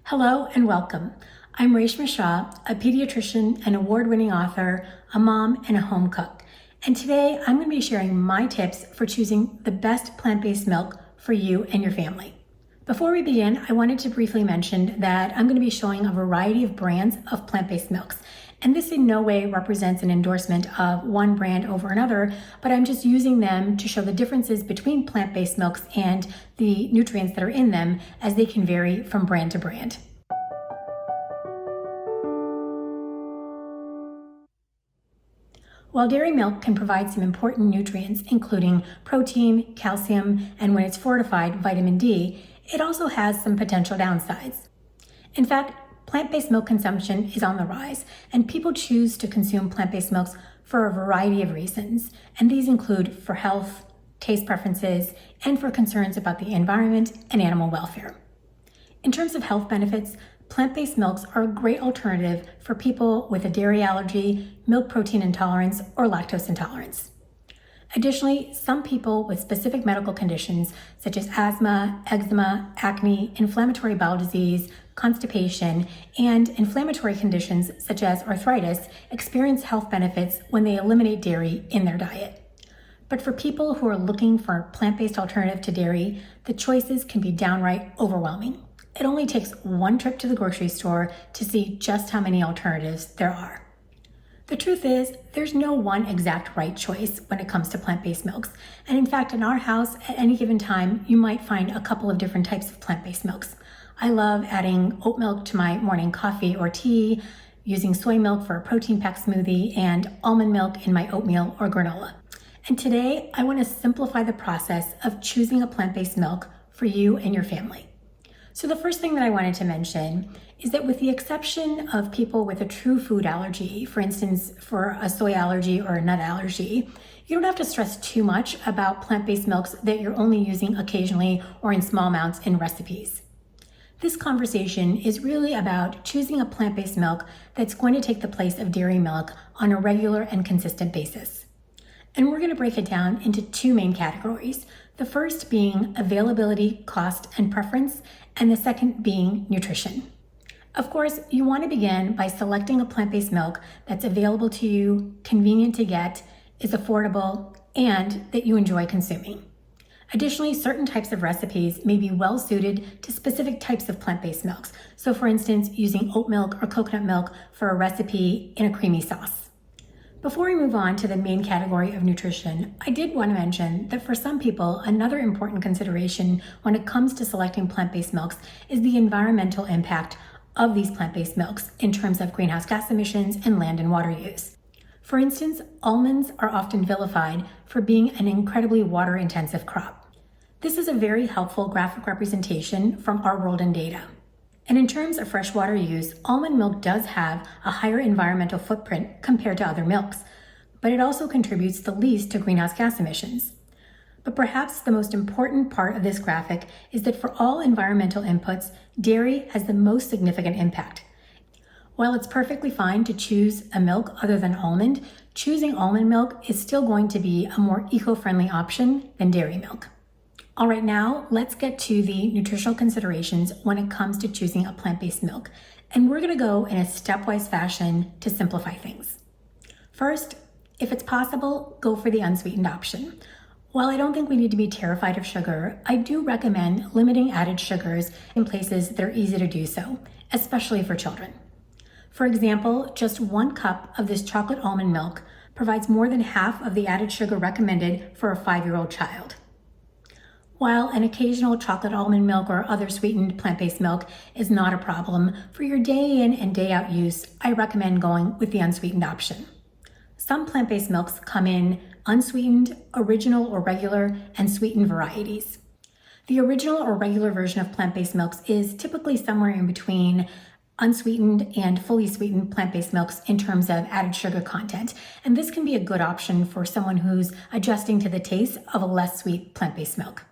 Hello and welcome. I'm Reshma Shah, a pediatrician, an award-winning author, a mom, and a home cook. And today I'm going to be sharing my tips for choosing the best plant-based milk for you and your family. Before we begin, I wanted to briefly mention that I'm going to be showing a variety of brands of plant-based milks. And this in no way represents an endorsement of one brand over another, but I'm just using them to show the differences between plant-based milks and the nutrients that are in them, as they can vary from brand to brand. While dairy milk can provide some important nutrients, including protein, calcium, and when it's fortified, vitamin D, it also has some potential downsides. In fact, plant-based milk consumption is on the rise, and people choose to consume plant-based milks for a variety of reasons, and these include for health, taste preferences, and for concerns about the environment and animal welfare. In terms of health benefits, plant-based milks are a great alternative for people with a dairy allergy, milk protein intolerance, or lactose intolerance. Additionally, some people with specific medical conditions such as asthma, eczema, acne, inflammatory bowel disease, constipation, and inflammatory conditions such as arthritis experience health benefits when they eliminate dairy in their diet. But for people who are looking for a plant-based alternative to dairy, the choices can be downright overwhelming. It only takes one trip to the grocery store to see just how many alternatives there are. The truth is, there's no one exact right choice when it comes to plant-based milks. And in fact, in our house, at any given time, you might find a couple of different types of plant-based milks. I love adding oat milk to my morning coffee or tea, using soy milk for a protein packed smoothie, and almond milk in my oatmeal or granola. And today, I want to simplify the process of choosing a plant-based milk for you and your family. So the first thing that I wanted to mention is that with the exception of people with a true food allergy, for instance, for a soy allergy or a nut allergy, you don't have to stress too much about plant-based milks that you're only using occasionally or in small amounts in recipes. This conversation is really about choosing a plant-based milk that's going to take the place of dairy milk on a regular and consistent basis. And we're going to break it down into two main categories. The first being availability, cost, and preference, and the second being nutrition. Of course, you want to begin by selecting a plant-based milk that's available to you, convenient to get, is affordable, and that you enjoy consuming. Additionally, certain types of recipes may be well suited to specific types of plant-based milks. So for instance, using oat milk or coconut milk for a recipe in a creamy sauce. Before we move on to the main category of nutrition, I did want to mention that for some people, another important consideration when it comes to selecting plant-based milks is the environmental impact of these plant-based milks in terms of greenhouse gas emissions and land and water use. For instance, almonds are often vilified for being an incredibly water-intensive crop. This is a very helpful graphic representation from our world in data. And in terms of freshwater use, almond milk does have a higher environmental footprint compared to other milks, but it also contributes the least to greenhouse gas emissions. But perhaps the most important part of this graphic is that for all environmental inputs, dairy has the most significant impact. While it's perfectly fine to choose a milk other than almond, choosing almond milk is still going to be a more eco-friendly option than dairy milk. All right, now let's get to the nutritional considerations when it comes to choosing a plant-based milk. And we're gonna go in a stepwise fashion to simplify things. First, if it's possible, go for the unsweetened option. While I don't think we need to be terrified of sugar, I do recommend limiting added sugars in places that are easy to do so, especially for children. For example, just 1 cup of this chocolate almond milk provides more than half of the added sugar recommended for a 5-year-old child. While an occasional chocolate almond milk or other sweetened plant-based milk is not a problem, for your day in and day out use, I recommend going with the unsweetened option. Some plant-based milks come in unsweetened, original or regular, and sweetened varieties. The original or regular version of plant-based milks is typically somewhere in between unsweetened and fully sweetened plant-based milks in terms of added sugar content. And this can be a good option for someone who's adjusting to the taste of a less sweet plant-based milk.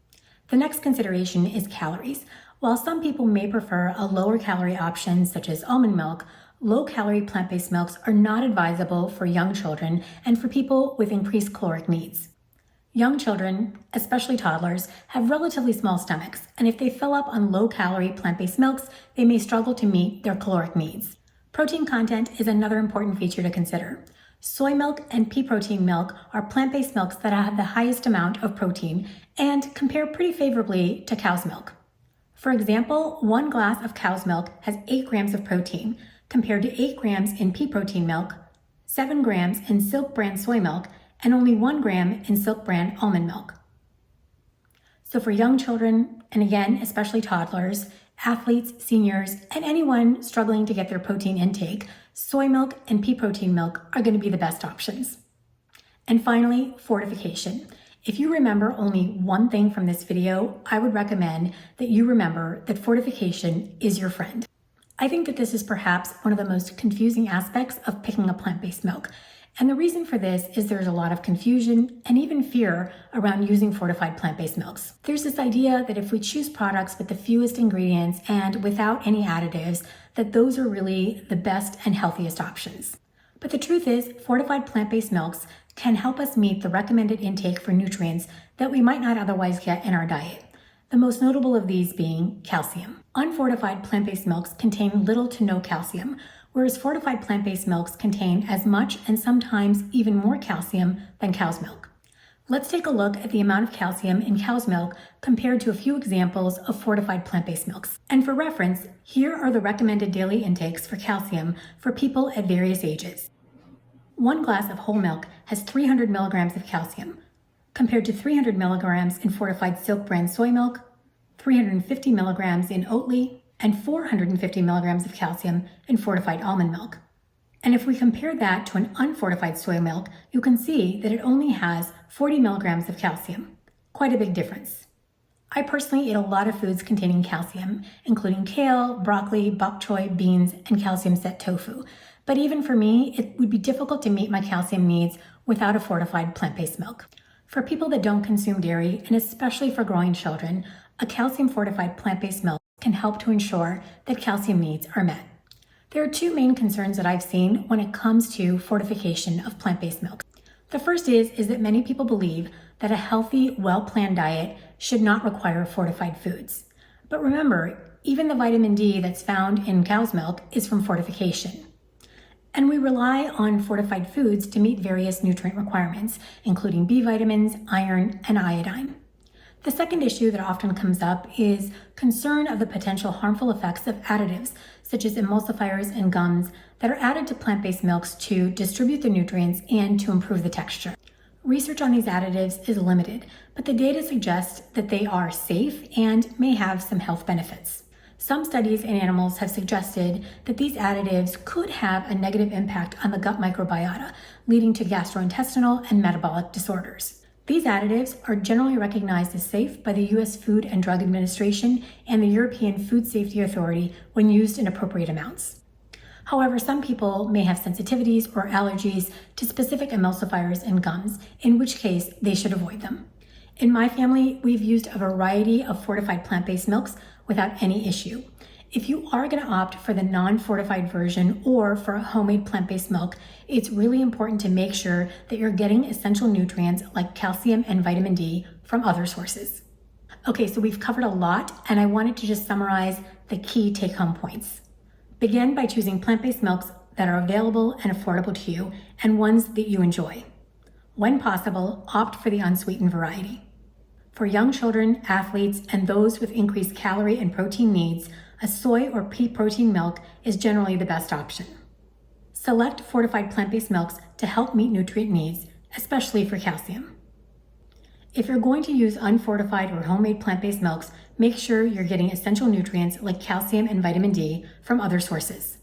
The next consideration is calories. While some people may prefer a lower calorie option such as almond milk, low-calorie plant-based milks are not advisable for young children and for people with increased caloric needs. Young children, especially toddlers, have relatively small stomachs, and if they fill up on low-calorie plant-based milks, they may struggle to meet their caloric needs. Protein content is another important feature to consider. Soy milk and pea protein milk are plant-based milks that have the highest amount of protein and compare pretty favorably to cow's milk. For example, 1 glass of cow's milk has 8 grams of protein, compared to 8 grams in pea protein milk, 7 grams in Silk brand soy milk, and only 1 gram in Silk brand almond milk. So for young children, and again, especially toddlers, athletes, seniors, and anyone struggling to get their protein intake, soy milk and pea protein milk are going to be the best options. And finally, fortification. If you remember only one thing from this video, I would recommend that you remember that fortification is your friend. I think that this is perhaps one of the most confusing aspects of picking a plant-based milk. And the reason for this is there's a lot of confusion and even fear around using fortified plant-based milks. There's this idea that if we choose products with the fewest ingredients and without any additives, that those are really the best and healthiest options. But the truth is, fortified plant-based milks can help us meet the recommended intake for nutrients that we might not otherwise get in our diet. The most notable of these being calcium. Unfortified plant-based milks contain little to no calcium, whereas fortified plant-based milks contain as much and sometimes even more calcium than cow's milk. Let's take a look at the amount of calcium in cow's milk compared to a few examples of fortified plant-based milks. And for reference, here are the recommended daily intakes for calcium for people at various ages. 1 glass of whole milk has 300 milligrams of calcium, compared to 300 milligrams in fortified Silk brand soy milk, 350 milligrams in Oatly, and 450 milligrams of calcium in fortified almond milk. And if we compare that to an unfortified soy milk, you can see that it only has 40 milligrams of calcium. Quite a big difference. I personally eat a lot of foods containing calcium, including kale, broccoli, bok choy, beans, and calcium-set tofu. But even for me, it would be difficult to meet my calcium needs without a fortified plant-based milk. For people that don't consume dairy, and especially for growing children, a calcium-fortified plant-based milk can help to ensure that calcium needs are met. There are 2 main concerns that I've seen when it comes to fortification of plant-based milk. The first is that many people believe that a healthy, well-planned diet should not require fortified foods. But remember, even the vitamin D that's found in cow's milk is from fortification. And we rely on fortified foods to meet various nutrient requirements, including B vitamins, iron, and iodine. The second issue that often comes up is concern of the potential harmful effects of additives, such as emulsifiers and gums, that are added to plant-based milks to distribute the nutrients and to improve the texture. Research on these additives is limited, but the data suggests that they are safe and may have some health benefits. Some studies in animals have suggested that these additives could have a negative impact on the gut microbiota, leading to gastrointestinal and metabolic disorders. These additives are generally recognized as safe by the U.S. Food and Drug Administration and the European Food Safety Authority when used in appropriate amounts. However, some people may have sensitivities or allergies to specific emulsifiers and gums, in which case they should avoid them. In my family, we've used a variety of fortified plant-based milks without any issue. If you are going to opt for the non-fortified version or for a homemade plant-based milk, it's really important to make sure that you're getting essential nutrients like calcium and vitamin D from other sources. Okay, so we've covered a lot, and I wanted to just summarize the key take-home points. Begin by choosing plant-based milks that are available and affordable to you and ones that you enjoy. When possible, opt for the unsweetened variety. For young children, athletes, and those with increased calorie and protein needs, a soy or pea protein milk is generally the best option. Select fortified plant-based milks to help meet nutrient needs, especially for calcium. If you're going to use unfortified or homemade plant-based milks, make sure you're getting essential nutrients like calcium and vitamin D from other sources.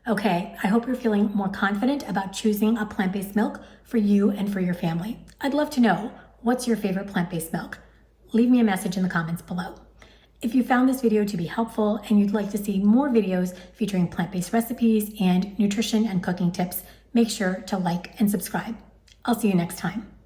Okay, I hope you're feeling more confident about choosing a plant-based milk for you and for your family. I'd love to know, what's your favorite plant-based milk? Leave me a message in the comments below. If you found this video to be helpful and you'd like to see more videos featuring plant-based recipes and nutrition and cooking tips, make sure to like and subscribe. I'll see you next time.